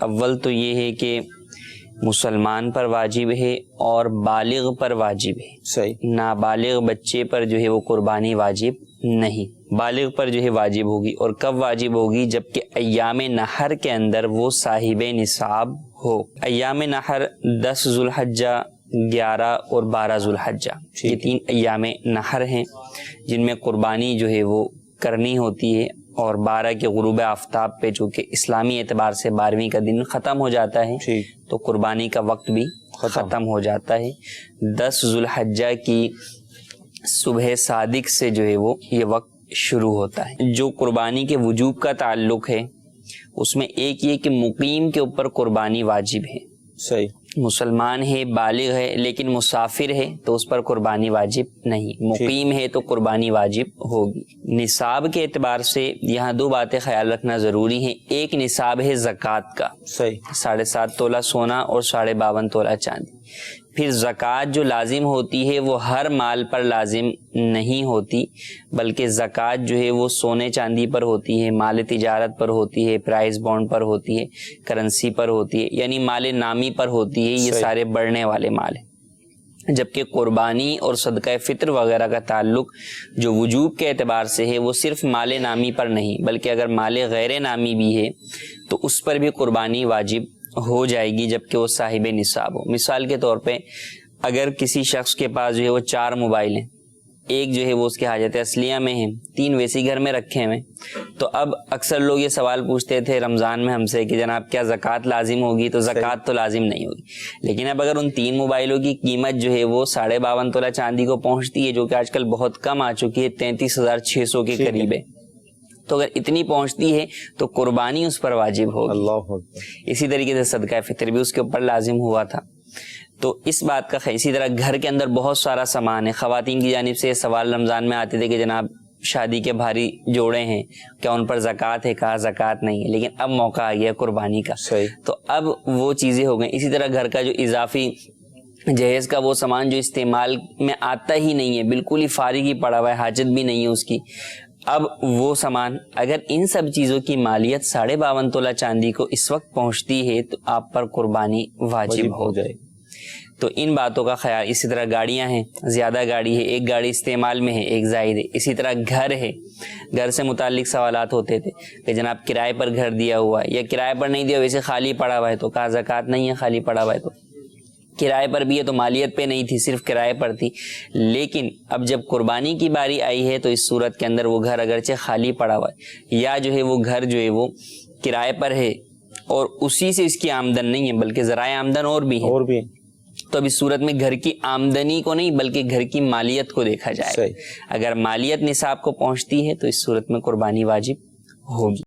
اول تو یہ ہے کہ مسلمان پر واجب ہے اور بالغ پر واجب ہے. صحیح. نابالغ بچے پر جو ہے وہ قربانی واجب نہیں. بالغ پر جو ہے واجب ہوگی. اور کب واجب ہوگی؟ جبکہ ایام نحر کے اندر وہ صاحب نصاب ہو. ایام نحر 10 ذوالحجہ، 11 اور 12 ذوالحجہ، یہ 3 ایام نحر ہیں جن میں قربانی جو ہے وہ کرنی ہوتی ہے. اور 12 کے غروب آفتاب پہ چونکہ اسلامی اعتبار سے 12ویں کا دن ختم ہو جاتا ہے تو قربانی کا وقت بھی ختم ہو جاتا ہے. 10 ذوالحجہ کی صبح صادق سے جو ہے وہ یہ وقت شروع ہوتا ہے. جو قربانی کے وجوب کا تعلق ہے اس میں ایک یہ کہ مقیم کے اوپر قربانی واجب ہے. صحیح. مسلمان ہے، بالغ ہے، لیکن مسافر ہے تو اس پر قربانی واجب نہیں. مقیم ہے تو قربانی واجب ہوگی. نصاب کے اعتبار سے یہاں 2 باتیں خیال رکھنا ضروری ہیں. ایک نصاب ہے زکوٰۃ کا، صحیح، 7.5 تولہ سونا اور 52.5 تولہ چاندی. پھر زکوٰۃ جو لازم ہوتی ہے وہ ہر مال پر لازم نہیں ہوتی، بلکہ زکوٰۃ جو ہے وہ سونے چاندی پر ہوتی ہے، مال تجارت پر ہوتی ہے، پرائز بانڈ پر ہوتی ہے، کرنسی پر ہوتی ہے، یعنی مال نامی پر ہوتی ہے. یہ سارے بڑھنے والے مال ہیں. جبکہ قربانی اور صدقہ فطر وغیرہ کا تعلق جو وجوب کے اعتبار سے ہے وہ صرف مال نامی پر نہیں بلکہ اگر مال غیر نامی بھی ہے تو اس پر بھی قربانی واجب ہو جائے گی جبکہ وہ صاحب نصاب ہو. مثال کے طور پہ اگر کسی شخص کے پاس جو ہے وہ 4 موبائل ہیں، ایک جو ہے وہ اس کے حاجت اصلیہ میں ہیں، 3 ویسے گھر میں رکھے ہوئے، تو اب اکثر لوگ یہ سوال پوچھتے تھے رمضان میں ہم سے کہ جناب کیا زکوٰۃ لازم ہوگی؟ تو زکوٰۃ تو لازم نہیں ہوگی. لیکن اب اگر ان 3 موبائلوں کی قیمت جو ہے وہ 52.5 تولہ چاندی کو پہنچتی ہے جو کہ آج کل بہت کم آ چکی ہے، 33,600 کے قریب ہے، تو اگر اتنی پہنچتی ہے تو قربانی اس پر واجب ہوگی. اللہ اکبر. اسی طریقے سے صدقہ فطر بھی اس کے اوپر لازم ہوا تھا. تو اس بات کا اسی طرح گھر کے اندر بہت سارا سامان ہے. خواتین کی جانب سے یہ سوال رمضان میں آتے تھے کہ جناب شادی کے بھاری جوڑے ہیں، کیا ان پر زکوٰۃ ہے؟ کہا زکوٰۃ نہیں ہے، لیکن اب موقع آ گیا قربانی کا. صحیح. تو اب وہ چیزیں ہو گئیں. اسی طرح گھر کا جو اضافی جہیز کا وہ سامان جو استعمال میں آتا ہی نہیں ہے، بالکل ہی فارغ ہی پڑا ہوا ہے، حاجت بھی نہیں ہے اس کی، اب وہ سامان اگر ان سب چیزوں کی مالیت 52.5 تولہ چاندی کو اس وقت پہنچتی ہے تو آپ پر قربانی واجب ہو جائے. تو ان باتوں کا خیال. اسی طرح گاڑیاں ہیں، زیادہ گاڑی ہے، ایک گاڑی استعمال میں ہے، ایک زائد ہے. اسی طرح گھر ہے، گھر سے متعلق سوالات ہوتے تھے کہ جناب کرائے پر گھر دیا ہوا ہے یا کرائے پر نہیں دیا ویسے خالی پڑا ہوا ہے، تو کہا زکوٰۃ نہیں ہے، خالی پڑا ہوا ہے. تو کرائے پر بھی ہے تو مالیت پہ نہیں تھی، صرف کرائے پر تھی. لیکن اب جب قربانی کی باری آئی ہے تو اس صورت کے اندر وہ گھر اگرچہ خالی پڑا ہوا ہے یا جو ہے وہ گھر جو ہے وہ کرائے پر ہے اور اسی سے اس کی آمدن نہیں ہے بلکہ ذرائع آمدن اور بھی ہیں، تو اب اس صورت میں گھر کی آمدنی کو نہیں بلکہ گھر کی مالیت کو دیکھا جائے. اگر مالیت نصاب کو پہنچتی ہے تو اس صورت میں قربانی واجب ہوگی.